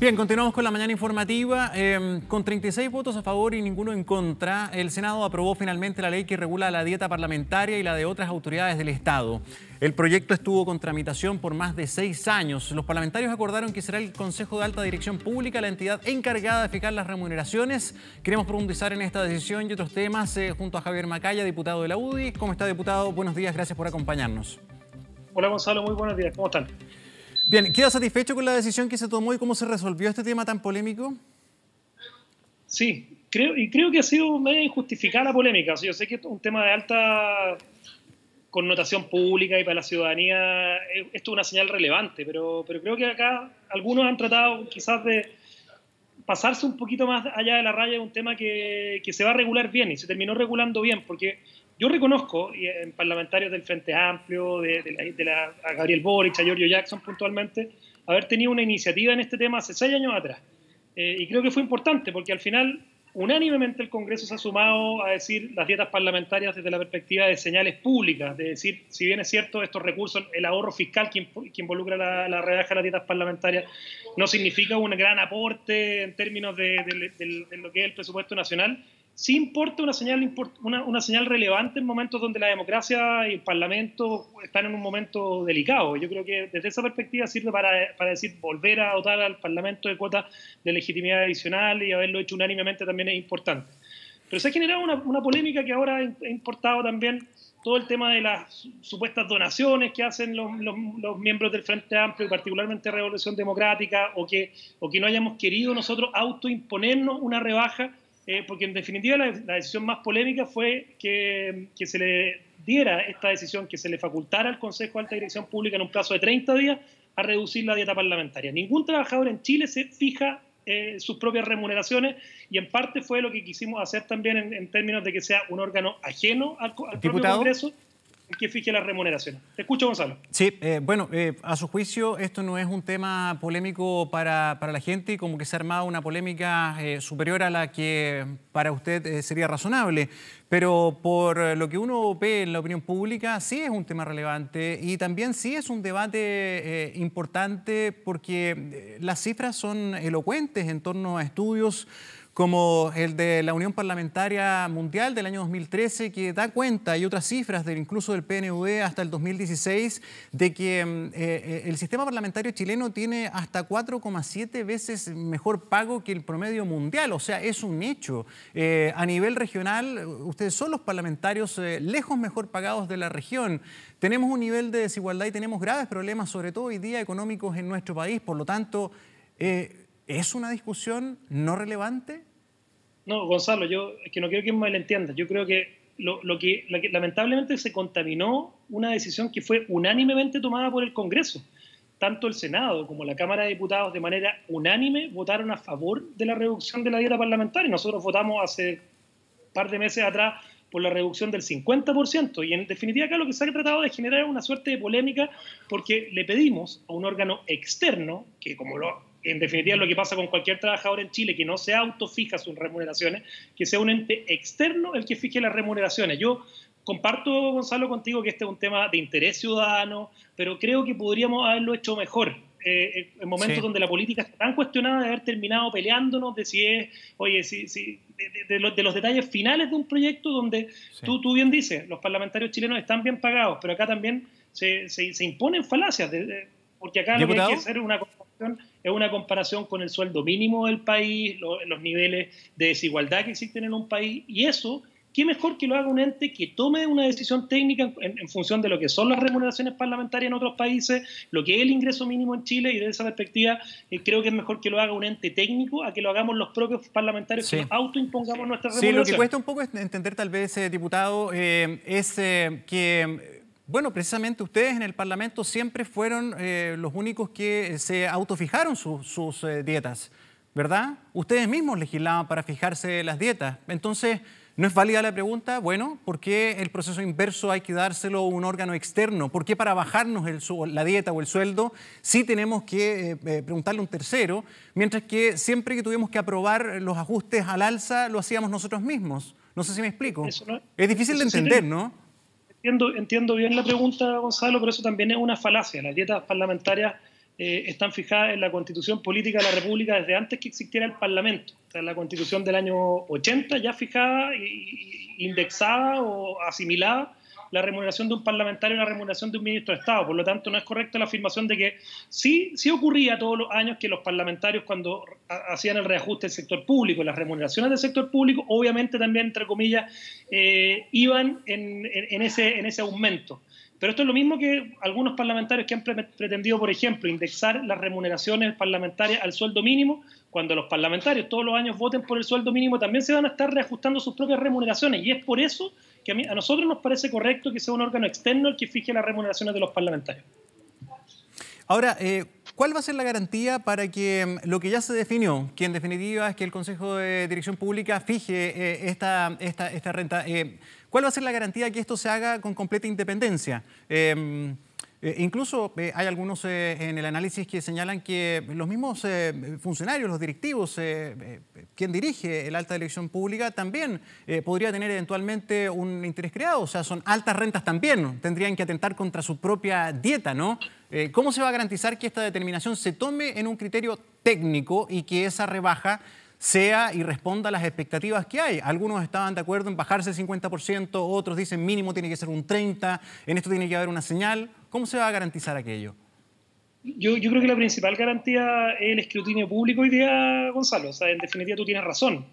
Bien, continuamos con la mañana informativa. Con 36 votos a favor y ninguno en contra, el Senado aprobó finalmente la ley que regula la dieta parlamentaria y la de otras autoridades del Estado. El proyecto estuvo con tramitación por más de 6 años. Los parlamentarios acordaron que será el Consejo de Alta Dirección Pública la entidad encargada de fijar las remuneraciones. Queremos profundizar en esta decisión y otros temas junto a Javier Macaya, diputado de la UDI. ¿Cómo está, diputado? Buenos días, gracias por acompañarnos. Hola, Gonzalo, muy buenos días. ¿Cómo están? Bien, ¿queda satisfecho con la decisión que se tomó y cómo se resolvió este tema tan polémico? Sí, creo que ha sido medio injustificada la polémica. O sea, yo sé que es un tema de alta connotación pública y para la ciudadanía esto es una señal relevante, pero creo que acá algunos han tratado quizás de pasarse un poquito más allá de la raya de un tema que se va a regular bien y se terminó regulando bien, porque yo reconozco en parlamentarios del Frente Amplio, a Gabriel Boric, a Giorgio Jackson puntualmente, haber tenido una iniciativa en este tema hace 6 años atrás. Y creo que fue importante porque al final unánimemente el Congreso se ha sumado a decir las dietas parlamentarias desde la perspectiva de señales públicas, de decir, si bien es cierto, estos recursos, el ahorro fiscal que involucra la rebaja de las dietas parlamentarias no significa un gran aporte en términos de lo que es el presupuesto nacional, sí importa una señal relevante en momentos donde la democracia y el Parlamento están en un momento delicado. Yo creo que desde esa perspectiva sirve para decir volver a dotar al Parlamento de cuotas de legitimidad adicional y haberlo hecho unánimemente también es importante. Pero se ha generado una polémica que ahora ha importado también todo el tema de las supuestas donaciones que hacen los miembros del Frente Amplio y particularmente Revolución Democrática o que no hayamos querido nosotros autoimponernos una rebaja. Porque en definitiva la decisión más polémica fue que se le diera esta decisión, que se le facultara al Consejo de Alta Dirección Pública en un plazo de 30 días a reducir la dieta parlamentaria. Ningún trabajador en Chile se fija sus propias remuneraciones y en parte fue lo que quisimos hacer también en términos de que sea un órgano ajeno al propio Congreso que fije las remuneraciones. Te escucho, Gonzalo. Sí, a su juicio esto no es un tema polémico para la gente y como que se ha armado una polémica superior a la que para usted sería razonable, pero por lo que uno ve en la opinión pública sí es un tema relevante y también sí es un debate importante porque las cifras son elocuentes en torno a estudios como el de la Unión Parlamentaria Mundial del año 2013, que da cuenta, y otras cifras incluso del PNUD hasta el 2016, de que el sistema parlamentario chileno tiene hasta 4,7 veces mejor pago que el promedio mundial. O sea, es un hecho. A nivel regional, ustedes son los parlamentarios lejos mejor pagados de la región. Tenemos un nivel de desigualdad y tenemos graves problemas, sobre todo hoy día, económicos en nuestro país. Por lo tanto, ¿es una discusión no relevante? No, Gonzalo, es que no quiero que me malentiendas. Yo creo que lo que lamentablemente se contaminó una decisión que fue unánimemente tomada por el Congreso. Tanto el Senado como la Cámara de Diputados de manera unánime votaron a favor de la reducción de la dieta parlamentaria. Nosotros votamos hace un par de meses atrás por la reducción del 50%. Y en definitiva acá lo que se ha tratado de generar es una suerte de polémica porque le pedimos a un órgano externo, que en definitiva es lo que pasa con cualquier trabajador en Chile, que no se autofija sus remuneraciones, que sea un ente externo el que fije las remuneraciones. Yo comparto, Gonzalo, contigo que este es un tema de interés ciudadano, pero creo que podríamos haberlo hecho mejor. En momentos donde la política está tan cuestionada de haber terminado peleándonos de si es, oye, de los detalles finales de un proyecto donde tú bien dices, los parlamentarios chilenos están bien pagados, pero acá también se imponen falacias, porque acá lo que hay que hacer es una comparación con el sueldo mínimo del país, los niveles de desigualdad que existen en un país, y eso, qué mejor que lo haga un ente que tome una decisión técnica en función de lo que son las remuneraciones parlamentarias en otros países, lo que es el ingreso mínimo en Chile, y desde esa perspectiva creo que es mejor que lo haga un ente técnico a que lo hagamos los propios parlamentarios, que nos autoimpongamos nuestras remuneraciones. Sí, lo que cuesta un poco es entender tal vez, diputado, es que... Bueno, precisamente ustedes en el Parlamento siempre fueron los únicos que se autofijaron sus dietas, ¿verdad? Ustedes mismos legislaban para fijarse las dietas. Entonces, ¿no es válida la pregunta? Bueno, ¿por qué el proceso inverso hay que dárselo a un órgano externo? ¿Por qué para bajarnos la dieta o el sueldo sí tenemos que preguntarle a un tercero, mientras que siempre que tuvimos que aprobar los ajustes al alza lo hacíamos nosotros mismos? No sé si me explico. Es difícil de entender, ¿no? Entiendo bien la pregunta, Gonzalo, pero eso también es una falacia. Las dietas parlamentarias están fijadas en la Constitución Política de la República desde antes que existiera el Parlamento. O sea, la Constitución del año 80 ya fijada, indexada o asimilada la remuneración de un parlamentario y la remuneración de un ministro de Estado. Por lo tanto, no es correcta la afirmación de que sí ocurría todos los años que los parlamentarios, cuando hacían el reajuste del sector público, las remuneraciones del sector público, obviamente también, entre comillas, iban en ese aumento. Pero esto es lo mismo que algunos parlamentarios que han pretendido, por ejemplo, indexar las remuneraciones parlamentarias al sueldo mínimo. Cuando los parlamentarios todos los años voten por el sueldo mínimo, también se van a estar reajustando sus propias remuneraciones. Y es por eso que a nosotros nos parece correcto que sea un órgano externo el que fije las remuneraciones de los parlamentarios. Ahora, ¿cuál va a ser la garantía para que lo que ya se definió, que en definitiva es que el Consejo de Dirección Pública fije esta renta, cuál va a ser la garantía que esto se haga con completa independencia? Incluso hay algunos en el análisis que señalan que los mismos funcionarios, los directivos, quien dirige el alta dirección pública también podría tener eventualmente un interés creado. O sea, son altas rentas también, tendrían que atentar contra su propia dieta, ¿no? ¿Cómo se va a garantizar que esta determinación se tome en un criterio técnico y que esa rebaja sea y responda a las expectativas que hay? Algunos estaban de acuerdo en bajarse el 50%, otros dicen mínimo tiene que ser un 30%, en esto tiene que haber una señal. ¿Cómo se va a garantizar aquello? Yo creo que la principal garantía es el escrutinio público hoy día, Gonzalo. O sea, en definitiva tú tienes razón.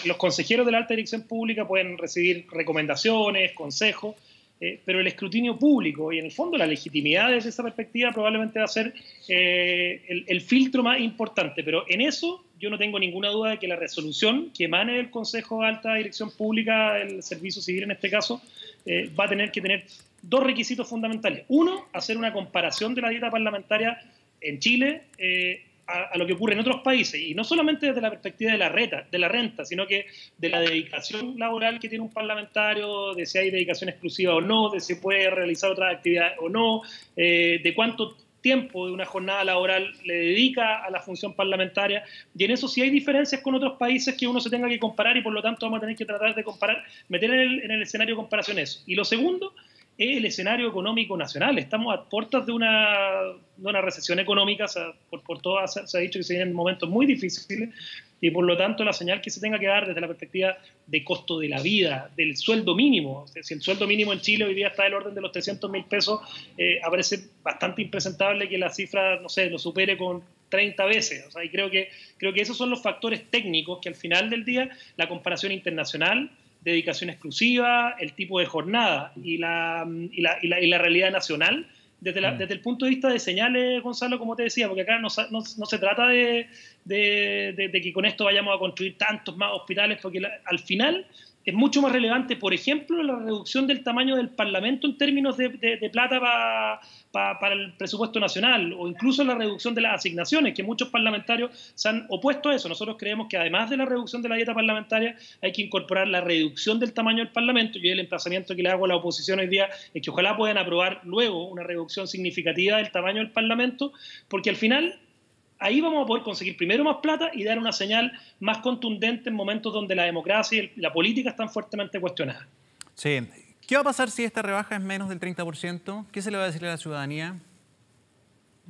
Los consejeros de la alta dirección pública pueden recibir recomendaciones, consejos, pero el escrutinio público y en el fondo la legitimidad desde esa perspectiva probablemente va a ser el filtro más importante. Pero en eso yo no tengo ninguna duda de que la resolución que emane del Consejo de Alta Dirección Pública, el Servicio Civil en este caso, va a tener que tener dos requisitos fundamentales. Uno, hacer una comparación de la dieta parlamentaria en Chile a lo que ocurre en otros países, y no solamente desde la perspectiva de la renta, sino que de la dedicación laboral que tiene un parlamentario, de si hay dedicación exclusiva o no, de si puede realizar otras actividades o no, de cuánto tiempo de una jornada laboral le dedica a la función parlamentaria, y en eso sí hay diferencias con otros países que uno se tenga que comparar, y por lo tanto vamos a tener que tratar de comparar, meter en el escenario de comparación eso. Y lo segundo es el escenario económico nacional. Estamos a puertas de una recesión económica, o sea, por todo se ha dicho que se vienen momentos muy difíciles, y por lo tanto la señal que se tenga que dar desde la perspectiva de costo de la vida, del sueldo mínimo. O sea, si el sueldo mínimo en Chile hoy día está del orden de los 300.000 pesos, aparece bastante impresentable que la cifra, no sé, lo supere con 30 veces. O sea, y creo que esos son los factores técnicos que al final del día la comparación internacional, dedicación exclusiva, el tipo de jornada y la realidad nacional, desde el punto de vista de señales, Gonzalo, como te decía, porque acá no se trata de que con esto vayamos a construir tantos más hospitales, porque al final es mucho más relevante, por ejemplo, la reducción del tamaño del Parlamento en términos de plata para el presupuesto nacional, o incluso la reducción de las asignaciones, que muchos parlamentarios se han opuesto a eso. Nosotros creemos que además de la reducción de la dieta parlamentaria hay que incorporar la reducción del tamaño del Parlamento, y el emplazamiento que le hago a la oposición hoy día es que ojalá puedan aprobar luego una reducción significativa del tamaño del Parlamento, porque al final ahí vamos a poder conseguir primero más plata y dar una señal más contundente en momentos donde la democracia y la política están fuertemente cuestionadas. Sí. ¿Qué va a pasar si esta rebaja es menos del 30%? ¿Qué se le va a decir a la ciudadanía?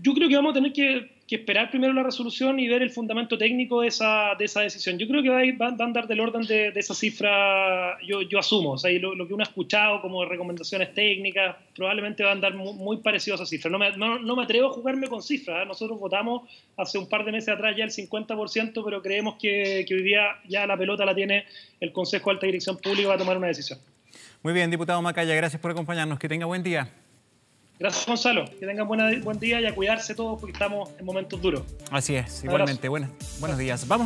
Yo creo que vamos a tener que esperar primero la resolución y ver el fundamento técnico de esa decisión. Yo creo que va a andar del orden de esa cifra, yo asumo. O sea, lo que uno ha escuchado como recomendaciones técnicas probablemente va a andar muy parecido a esa cifra. No me atrevo a jugarme con cifras. Nosotros votamos hace un par de meses atrás ya el 50%, pero creemos que hoy día ya la pelota la tiene el Consejo de Alta Dirección Pública y va a tomar una decisión. Muy bien, diputado Macaya, gracias por acompañarnos. Que tenga buen día. Gracias, Gonzalo. Que tengan buen día y a cuidarse todos porque estamos en momentos duros. Así es, igualmente. Buenos días. Vamos.